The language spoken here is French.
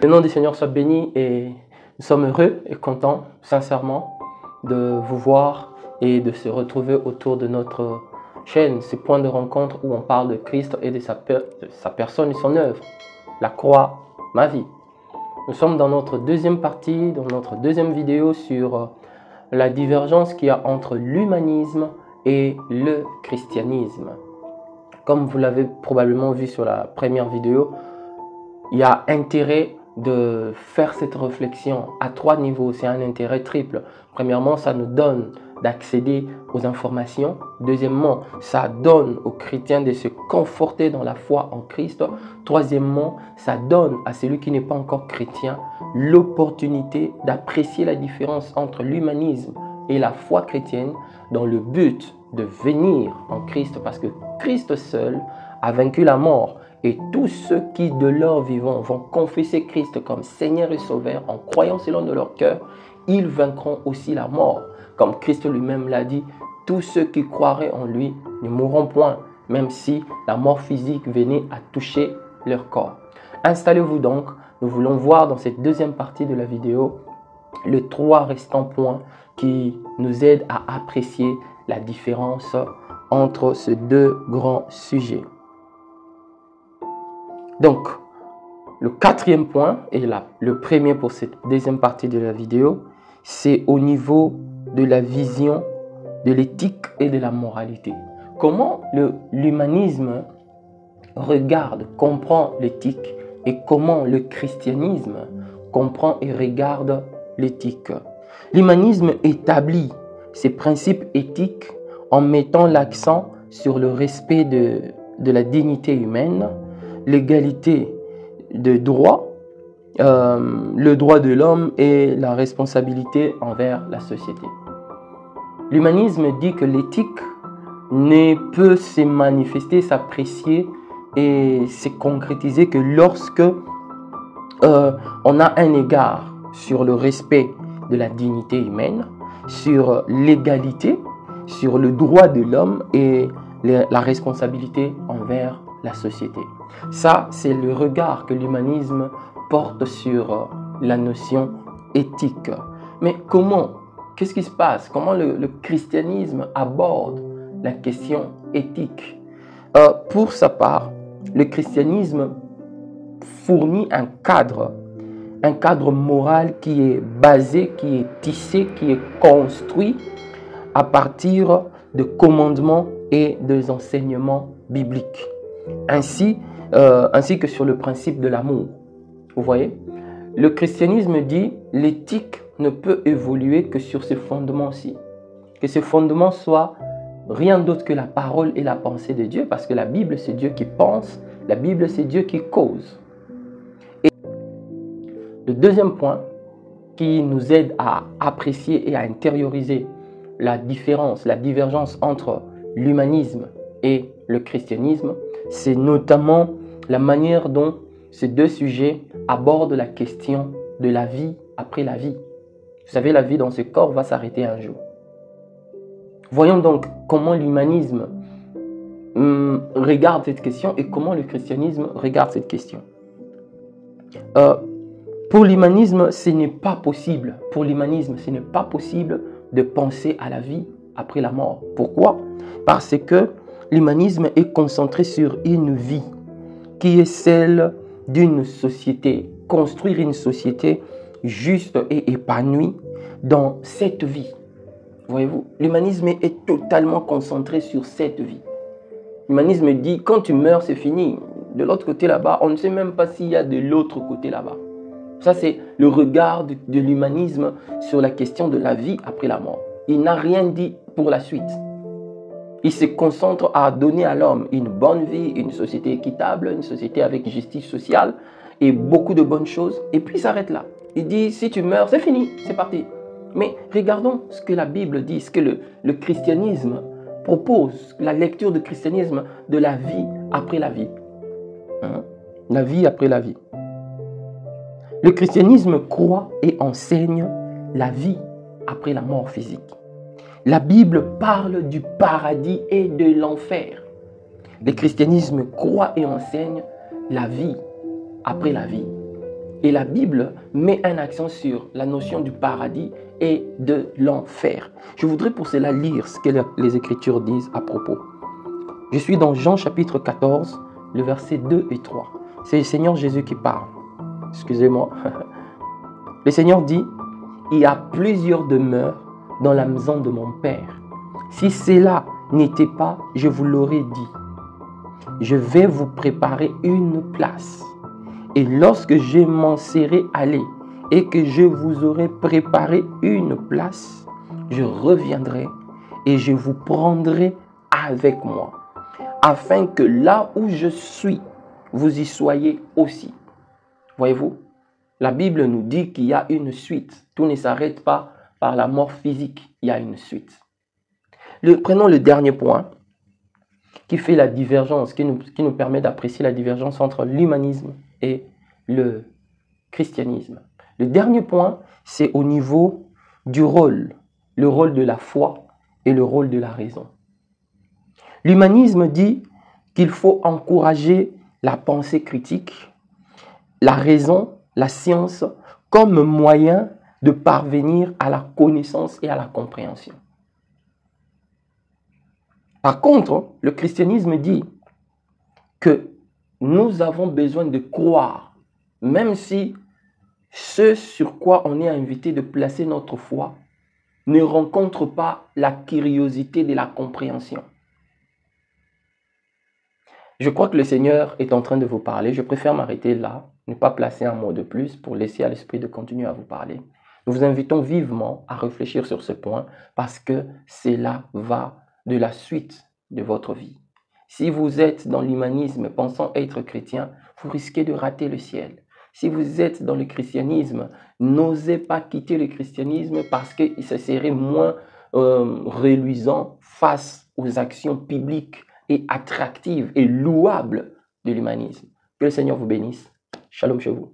Le nom du Seigneur soit béni et nous sommes heureux et contents, sincèrement, de vous voir et de se retrouver autour de notre chaîne, ce point de rencontre où on parle de Christ et de sa personne et son œuvre, la croix, ma vie. Nous sommes dans notre deuxième partie, dans notre deuxième vidéo sur la divergence qu'il y a entre l'humanisme et le christianisme. Comme vous l'avez probablement vu sur la première vidéo, il y a intérêt de faire cette réflexion à trois niveaux. C'est un intérêt triple. Premièrement, ça nous donne d'accéder aux informations. Deuxièmement, ça donne aux chrétiens de se conforter dans la foi en Christ. Troisièmement, ça donne à celui qui n'est pas encore chrétien l'opportunité d'apprécier la différence entre l'humanisme et la foi chrétienne dans le but de venir en Christ, parce que Christ seul a vaincu la mort. Et tous ceux qui de leur vivant vont confesser Christ comme Seigneur et Sauveur en croyant selon de leur cœur, ils vaincront aussi la mort. Comme Christ lui-même l'a dit, tous ceux qui croiraient en lui ne mourront point, même si la mort physique venait à toucher leur corps. Installez-vous donc, nous voulons voir dans cette deuxième partie de la vidéo les trois restants points qui nous aident à apprécier la différence entre ces deux grands sujets. Donc, le quatrième point, et le premier pour cette deuxième partie de la vidéo, c'est au niveau de la vision de l'éthique et de la moralité. Comment l'humanisme regarde, comprend l'éthique et comment le christianisme comprend et regarde l'éthique. L'humanisme établit ses principes éthiques en mettant l'accent sur le respect de la dignité humaine, l'égalité de droits, le droit de l'homme et la responsabilité envers la société. L'humanisme dit que l'éthique ne peut se manifester, s'apprécier et se concrétiser que lorsque on a un égard sur le respect de la dignité humaine, sur l'égalité, sur le droit de l'homme et la responsabilité envers la société. Ça, c'est le regard que l'humanisme porte sur la notion éthique. Mais comment? Qu'est-ce qui se passe? Comment le christianisme aborde la question éthique? Pour sa part, le christianisme fournit un cadre moral qui est basé, qui est tissé, qui est construit à partir de commandements et des enseignements bibliques. Ainsi que sur le principe de l'amour. Vous voyez? Le christianisme dit l'éthique ne peut évoluer que sur ces fondements-ci. Que ces fondements soient rien d'autre que la parole et la pensée de Dieu, parce que la Bible, c'est Dieu qui pense, la Bible, c'est Dieu qui cause. Et le deuxième point qui nous aide à apprécier et à intérioriser la différence, la divergence entre l'humanisme et le christianisme, c'est notamment la manière dont ces deux sujets abordent la question de la vie après la vie. Vous savez, la vie dans ce corps va s'arrêter un jour. Voyons donc comment l'humanisme regarde cette question et comment le christianisme regarde cette question. Pour l'humanisme, ce n'est pas possible. Pour l'humanisme, ce n'est pas possible de penser à la vie après la mort. Pourquoi? Parce que l'humanisme est concentré sur une vie qui est celle d'une société. Construire une société juste et épanouie dans cette vie. Voyez-vous, l'humanisme est totalement concentré sur cette vie. L'humanisme dit, quand tu meurs, c'est fini. De l'autre côté là-bas, on ne sait même pas s'il y a de l'autre côté là-bas. Ça, c'est le regard de l'humanisme sur la question de la vie après la mort. Il n'a rien dit pour la suite. Il se concentre à donner à l'homme une bonne vie, une société équitable, une société avec justice sociale et beaucoup de bonnes choses. Et puis il s'arrête là. Il dit, si tu meurs, c'est fini, c'est parti. Mais regardons ce que la Bible dit, ce que le christianisme propose, la lecture du christianisme de la vie après la vie. La vie après la vie. Le christianisme croit et enseigne la vie après la mort physique. La Bible parle du paradis et de l'enfer. Le christianisme croit et enseigne la vie après la vie. Et la Bible met un accent sur la notion du paradis et de l'enfer. Je voudrais pour cela lire ce que les Écritures disent à propos. Je suis dans Jean chapitre 14, le verset 2 et 3. C'est le Seigneur Jésus qui parle. Excusez-moi. Le Seigneur dit, « Il y a plusieurs demeures dans la maison de mon Père. Si cela n'était pas, je vous l'aurais dit. Je vais vous préparer une place. Et lorsque je m'en serai allé et que je vous aurai préparé une place, je reviendrai et je vous prendrai avec moi, afin que là où je suis, vous y soyez aussi. » Voyez-vous, la Bible nous dit qu'il y a une suite. Tout ne s'arrête pas par la mort physique, il y a une suite. Prenons le dernier point qui fait la divergence, qui nous permet d'apprécier la divergence entre l'humanisme et le christianisme. Le dernier point, c'est au niveau du rôle, le rôle de la foi et le rôle de la raison. L'humanisme dit qu'il faut encourager la pensée critique, la raison, la science, comme moyen de parvenir à la connaissance et à la compréhension. Par contre, le christianisme dit que nous avons besoin de croire, même si ce sur quoi on est invité de placer notre foi ne rencontre pas la curiosité de la compréhension. Je crois que le Seigneur est en train de vous parler. Je préfère m'arrêter là, ne pas placer un mot de plus pour laisser à l'Esprit de continuer à vous parler. Nous vous invitons vivement à réfléchir sur ce point parce que cela va de la suite de votre vie. Si vous êtes dans l'humanisme pensant être chrétien, vous risquez de rater le ciel. Si vous êtes dans le christianisme, n'osez pas quitter le christianisme parce que ce serait moins reluisant face aux actions bibliques et attractives et louables de l'humanisme. Que le Seigneur vous bénisse. Shalom chez vous.